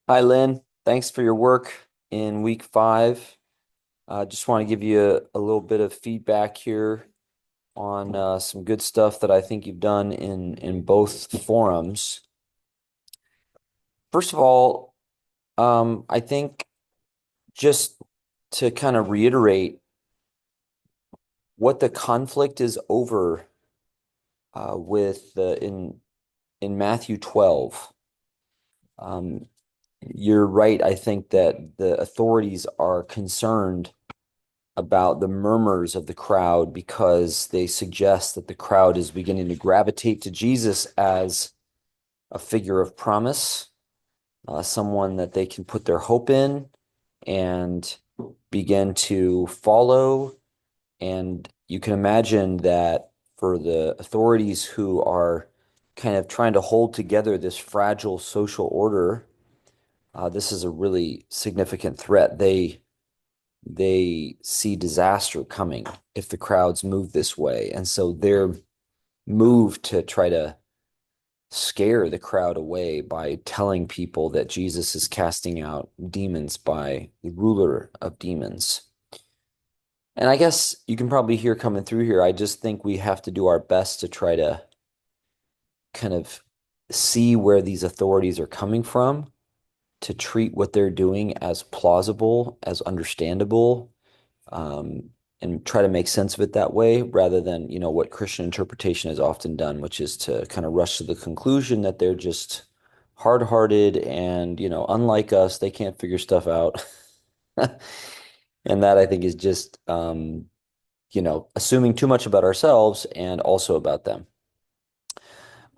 Hi, Lynn. Thanks for your work in week 5. Just want to give you a little bit of feedback here on some good stuff that I think you've done in both forums. First of all, I think just to kind of reiterate what the conflict is over with in Matthew 12. Um, you're right. I think that the authorities are concerned about the murmurs of the crowd because they suggest that the crowd is beginning to gravitate to Jesus as a figure of promise, someone that they can put their hope in and begin to follow. And you can imagine that for the authorities who are kind of trying to hold together this fragile social order, this is a really significant threat. They see disaster coming if the crowds move this way. And so their move to try to scare the crowd away by telling people that Jesus is casting out demons by the ruler of demons. And I guess you can probably hear coming through here, I just think we have to do our best to try to kind of see where these authorities are coming from, to treat what they're doing as plausible, as understandable, um, and try to make sense of it that way rather than, what Christian interpretation has often done, which is to kind of rush to the conclusion that they're just hard-hearted and, unlike us, they can't figure stuff out. And that I think is just, assuming too much about ourselves and also about them.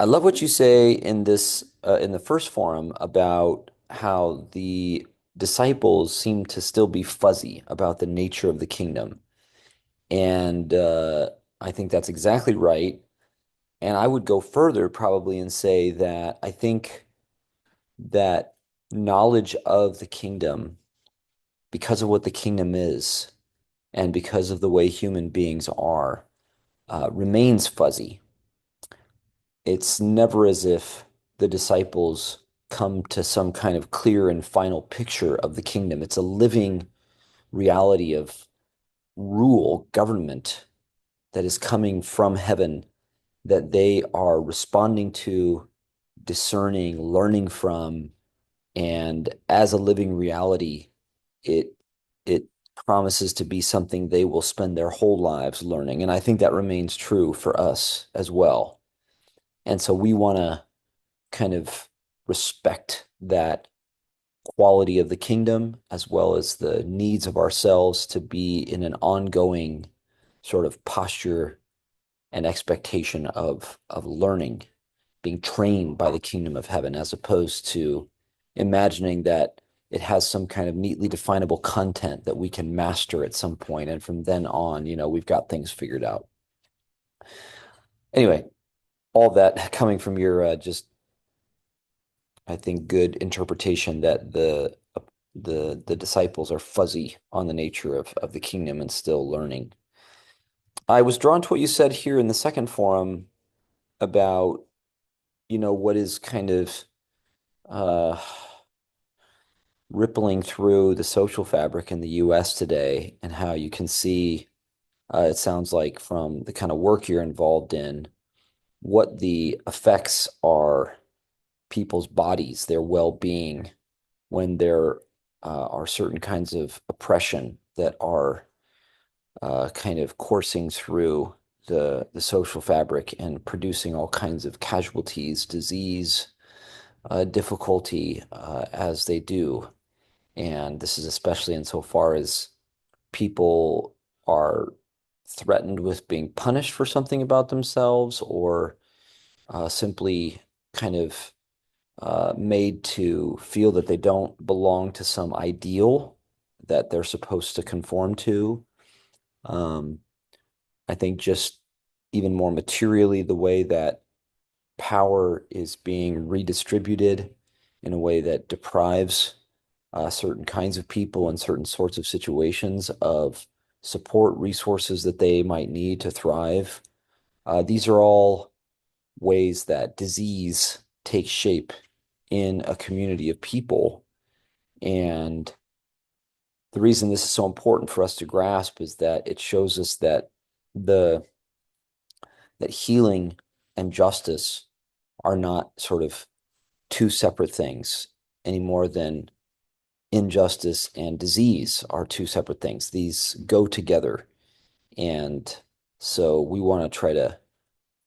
I love what you say in the first forum about how the disciples seem to still be fuzzy about the nature of the kingdom. And I think that's exactly right. And I would go further probably and say that I think that knowledge of the kingdom, because of what the kingdom is, and because of the way human beings are, remains fuzzy. It's never as if the disciples come to some kind of clear and final picture of the kingdom. It's a living reality of rule, government that is coming from heaven that they are responding to, discerning, learning from, and as a living reality, it it promises to be something they will spend their whole lives learning. And I think that remains true for us as well. And so we want to kind of respect that quality of the kingdom as well as the needs of ourselves to be in an ongoing sort of posture and expectation of learning, being trained by the kingdom of heaven, as opposed to imagining that it has some kind of neatly definable content that we can master at some point, and from then on, we've got things figured out. Anyway, all that coming from your just, I think, good interpretation that the disciples are fuzzy on the nature of the kingdom and still learning. I was drawn to what you said here in the second forum about, what is kind of uh, rippling through the social fabric in the US today, and how you can see, it sounds like from the kind of work you're involved in, what the effects are people's bodies, their well-being, when there are certain kinds of oppression that are kind of coursing through the social fabric and producing all kinds of casualties, disease, difficulty as they do. And this is especially insofar as people are threatened with being punished for something about themselves, or simply kind of made to feel that they don't belong to some ideal that they're supposed to conform to. Um, I think just even more materially, the way that power is being redistributed in a way that deprives certain kinds of people in certain sorts of situations of support resources that they might need to thrive. These are all ways that disease takes shape in a community of people. And the reason this is so important for us to grasp is that it shows us that the that healing and justice are not sort of two separate things any more than injustice and disease are two separate things. These go together. And so we want to try to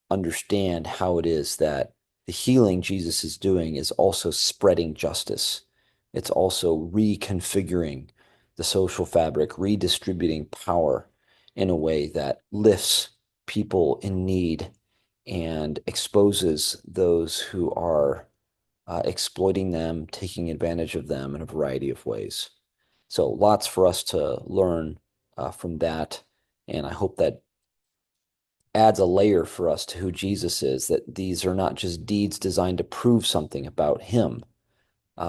understand how it is that the healing Jesus is doing is also spreading justice. It's also reconfiguring the social fabric, redistributing power in a way that lifts people in need and exposes those who are exploiting them, taking advantage of them in a variety of ways. So lots for us to learn from that. And I hope that adds a layer for us to who Jesus is, that these are not just deeds designed to prove something about him.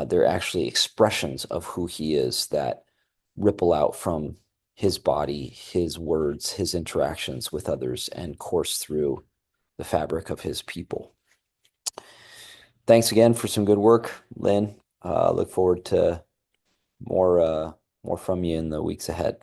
They're actually expressions of who he is that ripple out from his body, his words, his interactions with others, and course through the fabric of his people. Thanks again for some good work, Lynn. Look forward to more more from you in the weeks ahead.